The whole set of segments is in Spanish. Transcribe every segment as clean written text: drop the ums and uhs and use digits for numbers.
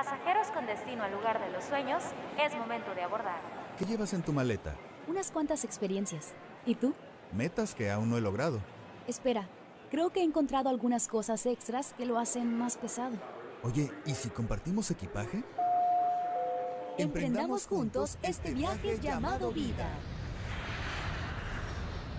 Pasajeros con destino al lugar de los sueños, es momento de abordar. ¿Qué llevas en tu maleta? Unas cuantas experiencias. ¿Y tú? Metas que aún no he logrado. Espera, creo que he encontrado algunas cosas extras que lo hacen más pesado. Oye, ¿y si compartimos equipaje? Emprendamos juntos este viaje llamado vida.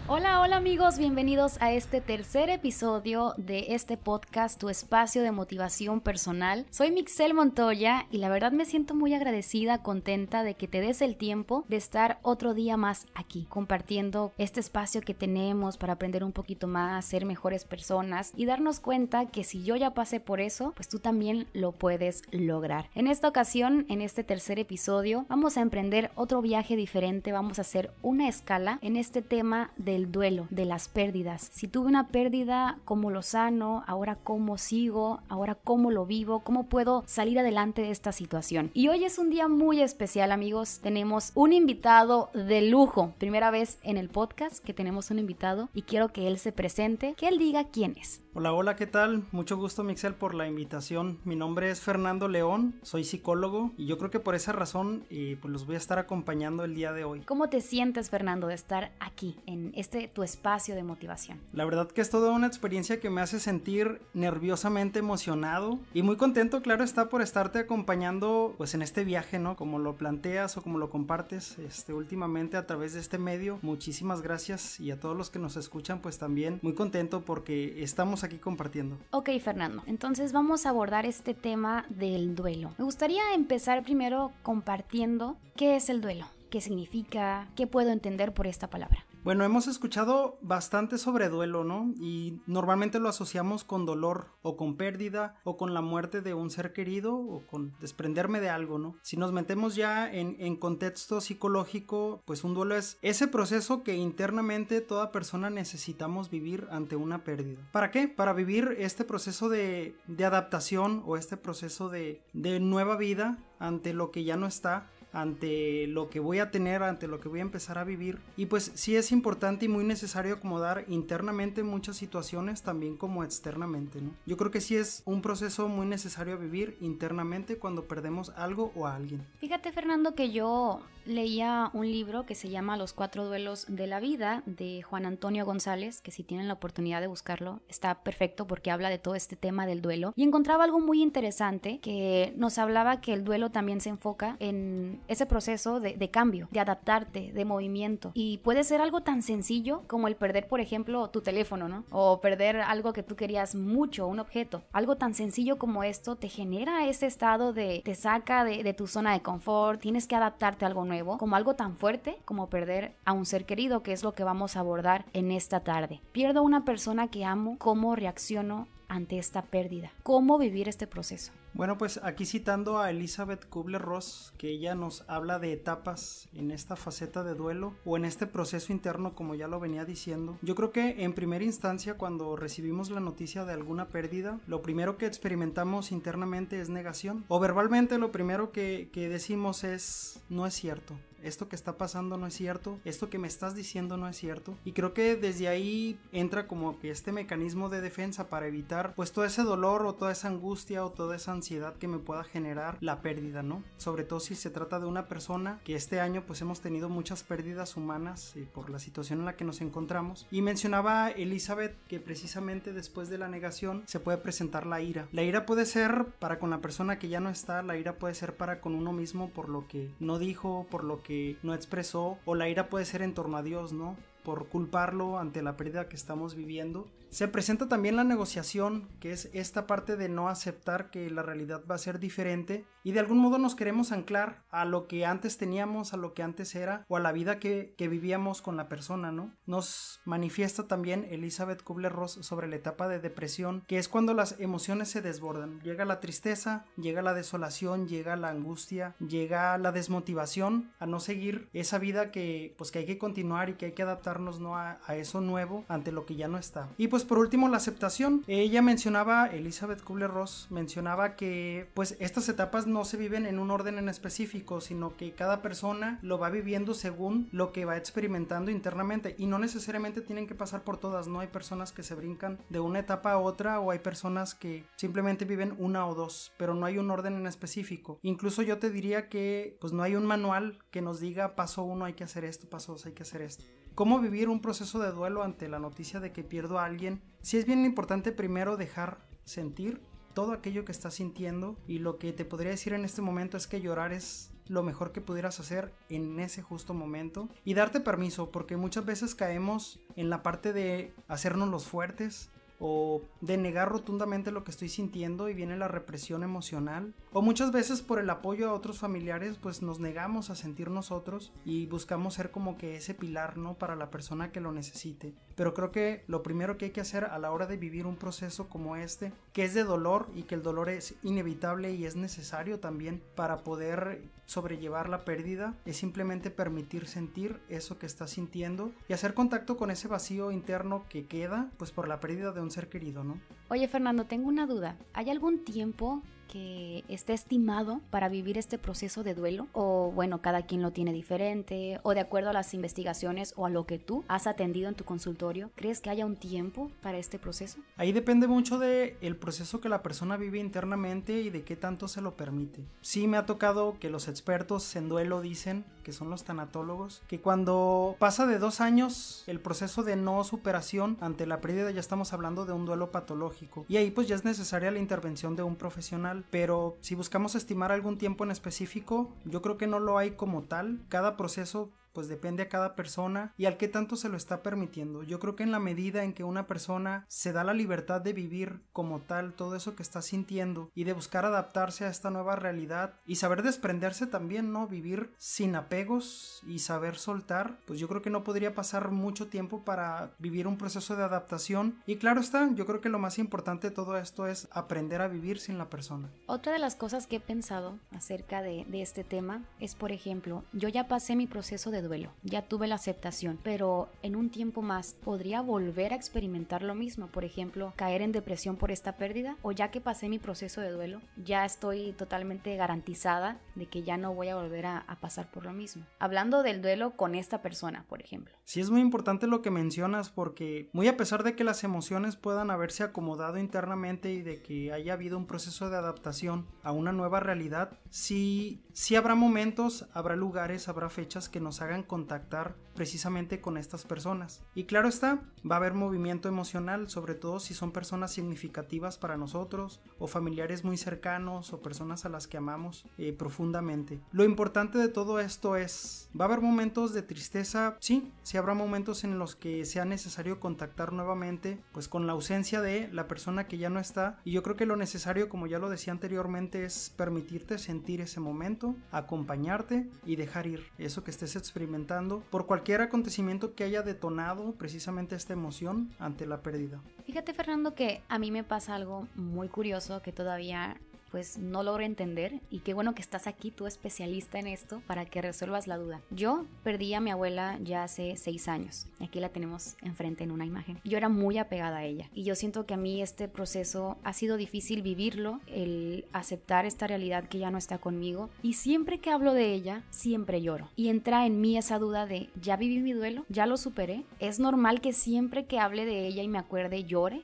Hola amigos, bienvenidos a este tercer episodio de este podcast, tu espacio de motivación personal. Soy Mixel Montoya y la verdad me siento muy agradecida, contenta de que te des el tiempo de estar otro día más aquí, compartiendo este espacio que tenemos para aprender un poquito más, ser mejores personas y darnos cuenta que si yo ya pasé por eso, pues tú también lo puedes lograr. En esta ocasión, en este tercer episodio, vamos a emprender otro viaje diferente, vamos a hacer una escala en este tema del duelo, de las pérdidas. Si tuve una pérdida, ¿cómo lo sano? Ahora ¿cómo sigo? Ahora ¿cómo lo vivo? ¿Cómo puedo salir adelante de esta situación? Y hoy es un día muy especial, amigos. Tenemos un invitado de lujo. Primera vez en el podcast que tenemos un invitado y quiero que él se presente, que él diga quién es. Hola, ¿qué tal? Mucho gusto, Mixel, por la invitación. Mi nombre es Fernando León, soy psicólogo y yo creo que por esa razón pues los voy a estar acompañando el día de hoy. ¿Cómo te sientes, Fernando, de estar aquí en tu espacio de motivación? La verdad que es toda una experiencia que me hace sentir nerviosamente emocionado y muy contento, claro está, por estarte acompañando pues en este viaje, ¿no? Como lo planteas o como lo compartes últimamente a través de este medio. Muchísimas gracias, y a todos los que nos escuchan pues también muy contento porque estamos aquí compartiendo. Ok, Fernando, entonces vamos a abordar este tema del duelo. Me gustaría empezar primero compartiendo qué es el duelo, qué significa, qué puedo entender por esta palabra. Bueno, hemos escuchado bastante sobre duelo, ¿no? Y normalmente lo asociamos con dolor o con pérdida o con la muerte de un ser querido o con desprenderme de algo, ¿no? Si nos metemos ya en contexto psicológico, pues un duelo es ese proceso que internamente toda persona necesitamos vivir ante una pérdida. ¿Para qué? Para vivir este proceso de adaptación o este proceso de nueva vida ante lo que ya no está, ante lo que voy a tener, ante lo que voy a empezar a vivir. Y pues sí es importante y muy necesario acomodar internamente muchas situaciones, también como externamente, ¿no? Yo creo que sí es un proceso muy necesario a vivir internamente cuando perdemos algo o a alguien. Fíjate, Fernando, que yo leía un libro que se llama Los 4 duelos de la vida, de Juan Antonio González, que si tienen la oportunidad de buscarlo, está perfecto porque habla de todo este tema del duelo, y encontraba algo muy interesante que nos hablaba que el duelo también se enfoca en ese proceso de cambio, de adaptarte, de movimiento, y puede ser algo tan sencillo como el perder, por ejemplo, tu teléfono, ¿no? O perder algo que tú querías mucho, un objeto. Algo tan sencillo como esto te genera ese estado te saca de tu zona de confort, tienes que adaptarte a algo nuevo, como algo tan fuerte como perder a un ser querido, que es lo que vamos a abordar en esta tarde. Pierdo a una persona que amo, ¿cómo reacciono ante esta pérdida? ¿Cómo vivir este proceso? Bueno, pues aquí citando a Elizabeth Kubler-Ross, que ella nos habla de etapas en esta faceta de duelo o en este proceso interno, como ya lo venía diciendo. Yo creo que en primera instancia, cuando recibimos la noticia de alguna pérdida, lo primero que experimentamos internamente es negación, o verbalmente lo primero que decimos es: no es cierto. Esto que está pasando no es cierto, esto que me estás diciendo no es cierto. Y creo que desde ahí entra como que este mecanismo de defensa para evitar pues todo ese dolor o toda esa angustia o toda esa ansiedad que me pueda generar la pérdida, ¿no? Sobre todo si se trata de una persona, que este año pues hemos tenido muchas pérdidas humanas por la situación en la que nos encontramos. Y mencionaba Elizabeth que precisamente después de la negación se puede presentar la ira. La ira puede ser para con la persona que ya no está, la ira puede ser para con uno mismo por lo que no dijo, por lo que no expresó, o la ira puede ser en torno a Dios, ¿no? Por culparlo ante la pérdida que estamos viviendo. Se presenta también la negociación, que es esta parte de no aceptar que la realidad va a ser diferente y de algún modo nos queremos anclar a lo que antes teníamos, a lo que antes era, o a la vida que vivíamos con la persona, ¿no? Nos manifiesta también Elizabeth Kubler-Ross sobre la etapa de depresión, que es cuando las emociones se desbordan. Llega la tristeza, llega la desolación, llega la angustia, llega la desmotivación a no seguir esa vida que hay que continuar y que hay que adaptarnos, ¿no? a eso nuevo ante lo que ya no está. Y pues pues por último la aceptación. Ella mencionaba, Elizabeth Kubler-Ross mencionaba que pues estas etapas no se viven en un orden en específico, sino que cada persona lo va viviendo según lo que va experimentando internamente, y no necesariamente tienen que pasar por todas, ¿no? Hay personas que se brincan de una etapa a otra, o hay personas que simplemente viven una o dos, pero no hay un orden en específico. Incluso yo te diría que pues no hay un manual que nos diga paso 1 hay que hacer esto, paso 2 hay que hacer esto. ¿Cómo vivir un proceso de duelo ante la noticia de que pierdo a alguien? Sí es bien importante primero dejar sentir todo aquello que estás sintiendo, y lo que te podría decir en este momento es que llorar es lo mejor que pudieras hacer en ese justo momento, y darte permiso, porque muchas veces caemos en la parte de hacernos los fuertes o de negar rotundamente lo que estoy sintiendo, y viene la represión emocional, o muchas veces por el apoyo a otros familiares pues nos negamos a sentir nosotros y buscamos ser como que ese pilar, ¿no?, para la persona que lo necesite. Pero creo que lo primero que hay que hacer a la hora de vivir un proceso como este, que es de dolor y que el dolor es inevitable y es necesario también para poder sobrellevar la pérdida, es simplemente permitir sentir eso que estás sintiendo y hacer contacto con ese vacío interno que queda pues por la pérdida de un ser querido, ¿no? Oye, Fernando, tengo una duda. ¿Hay algún tiempo que esté estimado para vivir este proceso de duelo? O bueno, cada quien lo tiene diferente, o de acuerdo a las investigaciones o a lo que tú has atendido en tu consultorio, ¿crees que haya un tiempo para este proceso? Ahí depende mucho del proceso que la persona vive internamente y de qué tanto se lo permite. Sí me ha tocado que los expertos en duelo dicen, que son los tanatólogos, que cuando pasa de 2 años el proceso de no superación ante la pérdida, ya estamos hablando de un duelo patológico, y ahí pues ya es necesaria la intervención de un profesional. Pero si buscamos estimar algún tiempo en específico, yo creo que no lo hay como tal. Cada proceso pues depende a cada persona y al que tanto se lo está permitiendo. Yo creo que en la medida en que una persona se da la libertad de vivir como tal todo eso que está sintiendo y de buscar adaptarse a esta nueva realidad y saber desprenderse también, ¿no? Vivir sin apegos y saber soltar, pues yo creo que no podría pasar mucho tiempo para vivir un proceso de adaptación. Y claro está, yo creo que lo más importante de todo esto es aprender a vivir sin la persona. Otra de las cosas que he pensado acerca de este tema es, por ejemplo, yo ya pasé mi proceso de duelo, ya tuve la aceptación, pero en un tiempo más podría volver a experimentar lo mismo, por ejemplo, caer en depresión por esta pérdida, o ya que pasé mi proceso de duelo, ya estoy totalmente garantizada de que ya no voy a volver a pasar por lo mismo. Hablando del duelo con esta persona, por ejemplo. Sí, es muy importante lo que mencionas, porque muy a pesar de que las emociones puedan haberse acomodado internamente y de que haya habido un proceso de adaptación a una nueva realidad, sí habrá momentos, habrá lugares, habrá fechas que nos hagan contactar precisamente con estas personas. Y claro está, va a haber movimiento emocional, sobre todo si son personas significativas para nosotros, o familiares muy cercanos, o personas a las que amamos profundamente. Lo importante de todo esto es, va a haber momentos de tristeza, sí habrá momentos en los que sea necesario contactar nuevamente, pues con la ausencia de la persona que ya no está, y yo creo que lo necesario, como ya lo decía anteriormente, es permitirte sentir ese momento, acompañarte y dejar ir eso que estés experimentando por cualquier acontecimiento que haya detonado precisamente esta emoción ante la pérdida. Fíjate, Fernando, que a mí me pasa algo muy curioso que todavía pues no logro entender, y qué bueno que estás aquí, tú especialista en esto, para que resuelvas la duda. Yo perdí a mi abuela ya hace 6 años, aquí la tenemos enfrente en una imagen. Yo era muy apegada a ella, y yo siento que a mí este proceso ha sido difícil vivirlo, el aceptar esta realidad que ya no está conmigo, y siempre que hablo de ella, siempre lloro, y entra en mí esa duda de, ¿ya viví mi duelo? ¿Ya lo superé? ¿Es normal que siempre que hable de ella y me acuerde llore?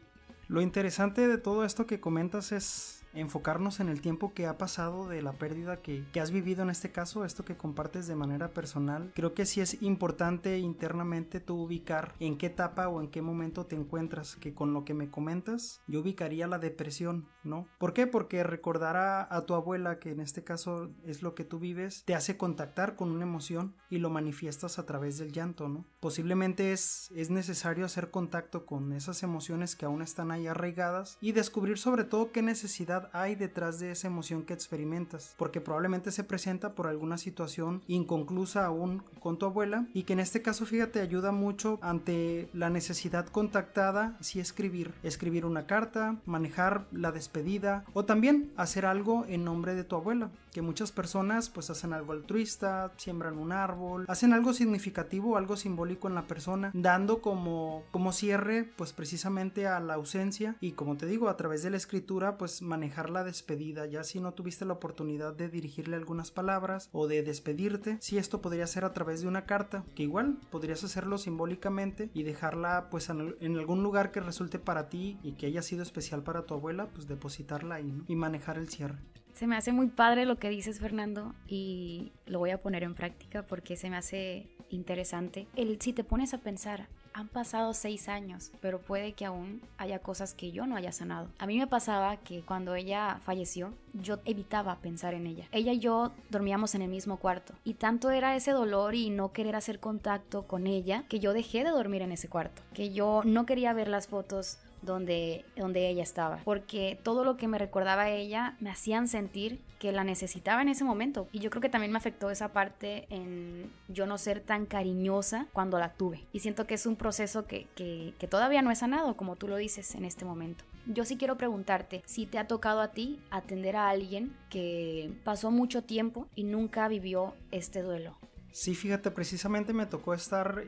Lo interesante de todo esto que comentas es enfocarnos en el tiempo que ha pasado de la pérdida que has vivido en este caso, esto que compartes de manera personal. Creo que sí es importante internamente tú ubicar en qué etapa o en qué momento te encuentras, que con lo que me comentas yo ubicaría la depresión, ¿no? ¿Por qué? Porque recordar a tu abuela, que en este caso es lo que tú vives, te hace contactar con una emoción y lo manifiestas a través del llanto, ¿no? Posiblemente es necesario hacer contacto con esas emociones que aún están ahí arraigadas y descubrir sobre todo qué necesidad hay detrás de esa emoción que experimentas, porque probablemente se presenta por alguna situación inconclusa aún con tu abuela, y que en este caso, fíjate, ayuda mucho ante la necesidad contactada, sí escribir una carta, manejar la despedida, o también hacer algo en nombre de tu abuela, que muchas personas pues hacen algo altruista, siembran un árbol, hacen algo significativo, algo simbólico en la persona, dando como cierre pues precisamente a la ausencia, y como te digo, a través de la escritura pues manejar la despedida, ya si no tuviste la oportunidad de dirigirle algunas palabras o de despedirte, si esto podría ser a través de una carta, que igual podrías hacerlo simbólicamente y dejarla pues en algún lugar que resulte para ti y que haya sido especial para tu abuela, pues depositarla ahí, ¿no? Y manejar el cierre. Se me hace muy padre lo que dices, Fernando, y lo voy a poner en práctica porque se me hace interesante. Si te pones a pensar, han pasado 6 años, pero puede que aún haya cosas que yo no haya sanado. A mí me pasaba que cuando ella falleció, yo evitaba pensar en ella. Ella y yo dormíamos en el mismo cuarto, y tanto era ese dolor y no querer hacer contacto con ella que yo dejé de dormir en ese cuarto, que yo no quería ver las fotos donde ella estaba, porque todo lo que me recordaba a ella me hacían sentir que la necesitaba en ese momento, y yo creo que también me afectó esa parte en yo no ser tan cariñosa cuando la tuve, y siento que es un proceso que todavía no he sanado, como tú lo dices en este momento. Yo sí quiero preguntarte si te ha tocado a ti atender a alguien que pasó mucho tiempo y nunca vivió este duelo. Sí, fíjate, precisamente me tocó estar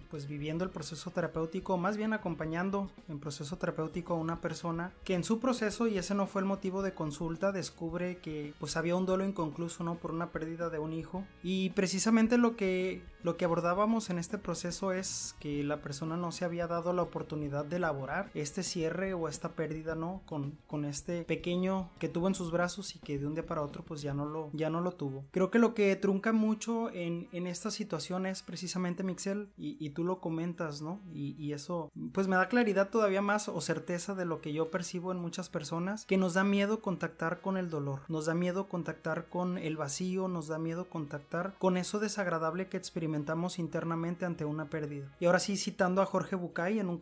pues viviendo el proceso terapéutico, más bien acompañando en proceso terapéutico a una persona que en su proceso, y ese no fue el motivo de consulta, descubre que pues había un duelo inconcluso, ¿no? Por una pérdida de un hijo, y precisamente lo que abordábamos en este proceso es que la persona no se había dado la oportunidad de elaborar este cierre o esta pérdida, ¿no? Con este pequeño que tuvo en sus brazos y que de un día para otro pues ya no lo tuvo. Creo que lo que trunca mucho en esta situación es precisamente, Mixel, y tú lo comentas, ¿no? Y eso pues me da claridad todavía más, o certeza de lo que yo percibo en muchas personas, que nos da miedo contactar con el dolor, nos da miedo contactar con el vacío, nos da miedo contactar con eso desagradable que experimentamos internamente ante una pérdida. Y ahora sí, citando a Jorge Bucay en un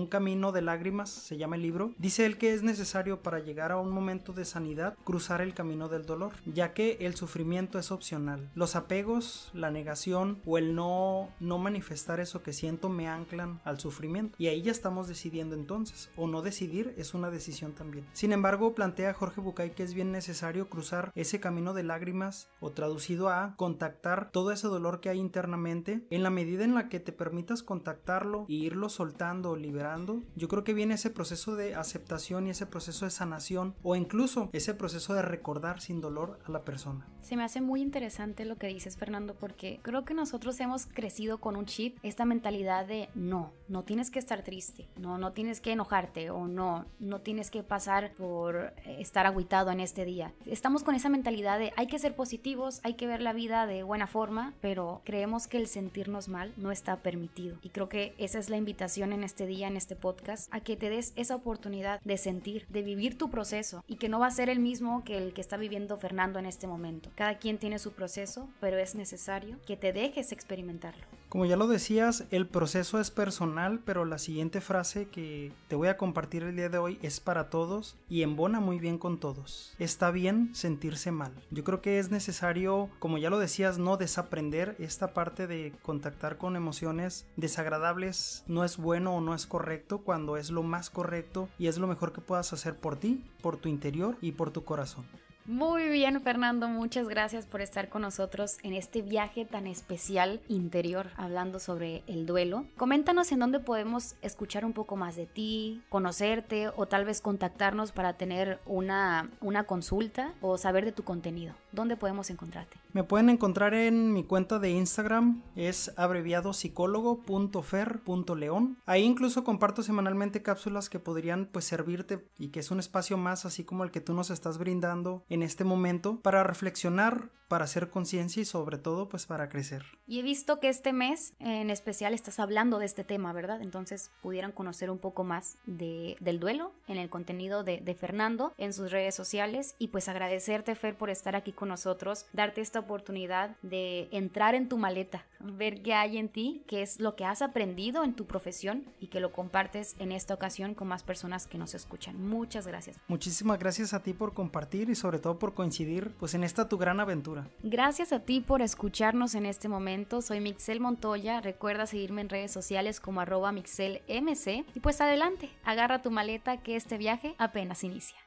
camino de lágrimas, se llama el libro, dice él que es necesario para llegar a un momento de sanidad cruzar el camino del dolor, ya que el sufrimiento es opcional. Los apegos, la negación o el no manifestar eso que siento me anclan al sufrimiento, y ahí ya estamos decidiendo entonces, o no decidir es una decisión también. Sin embargo, plantea Jorge Bucay que es bien necesario cruzar ese camino de lágrimas, o traducido a contactar todo ese dolor que hay internamente. En la medida en la que te permitas contactarlo y irlo soltando o liberando, yo creo que viene ese proceso de aceptación y ese proceso de sanación, o incluso ese proceso de recordar sin dolor a la persona. Se me hace muy interesante lo que dices, Fernando, porque creo que nosotros hemos crecido con un chip, esta mentalidad de no tienes que estar triste, no tienes que enojarte, o no tienes que pasar por estar agüitado en este día. Estamos con esa mentalidad de hay que ser positivos, hay que ver la vida de buena forma, pero creemos que el sentirnos mal no está permitido, y creo que esa es la invitación en este día, en este podcast, a que te des esa oportunidad de sentir, de vivir tu proceso, y que no va a ser el mismo que el que está viviendo Fernando en este momento. Cada quien tiene su proceso, pero es necesario que te dejes experimentarlo. Como ya lo decías, el proceso es personal, pero la siguiente frase que te voy a compartir el día de hoy es para todos y embona muy bien con todos. Está bien sentirse mal. Yo creo que es necesario, como ya lo decías, no desaprender esta parte de contactar con emociones desagradables. No es bueno o no es correcto, cuando es lo más correcto y es lo mejor que puedas hacer por ti, por tu interior y por tu corazón. Muy bien, Fernando, muchas gracias por estar con nosotros en este viaje tan especial interior, hablando sobre el duelo. Coméntanos en dónde podemos escuchar un poco más de ti, conocerte, o tal vez contactarnos para tener una consulta o saber de tu contenido. ¿Dónde podemos encontrarte? Me pueden encontrar en mi cuenta de Instagram, es abreviado psicólogo.fer.león. Ahí incluso comparto semanalmente cápsulas que podrían pues servirte, y que es un espacio más así como el que tú nos estás brindando en este momento, para reflexionar, para hacer conciencia y sobre todo pues para crecer. Y he visto que este mes en especial estás hablando de este tema, ¿verdad? Entonces pudieran conocer un poco más del duelo en el contenido de Fernando en sus redes sociales, y pues agradecerte, Fer, por estar aquí con nosotros, darte esta oportunidad de entrar en tu maleta, ver qué hay en ti, qué es lo que has aprendido en tu profesión, y que lo compartes en esta ocasión con más personas que nos escuchan. Muchas gracias. Muchísimas gracias a ti por compartir y sobre todo por coincidir pues en esta tu gran aventura. Gracias a ti por escucharnos en este momento. Soy Mixel Montoya. Recuerda seguirme en redes sociales como @mixelmc, y pues adelante, agarra tu maleta que este viaje apenas inicia.